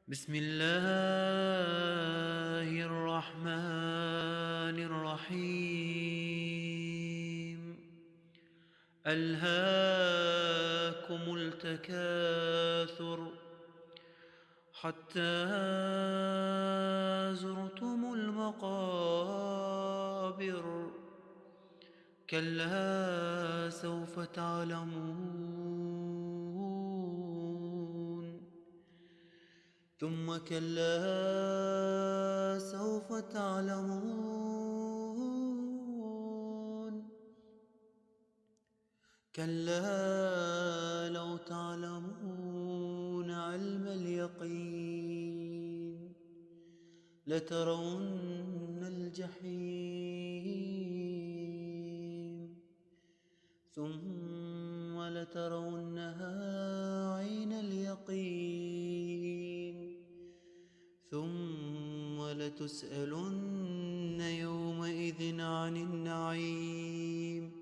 بسم الله الرحمن الرحيم. ألهاكم التكاثر حتى زرتم المقابر. كلا سوف تعلمون ثم كلا سوف تعلمون. كلا لو تعلمون علم اليقين لترون الجحيم ثم لترونها عين اليقين ثم لتسألن يومئذ عن النعيم.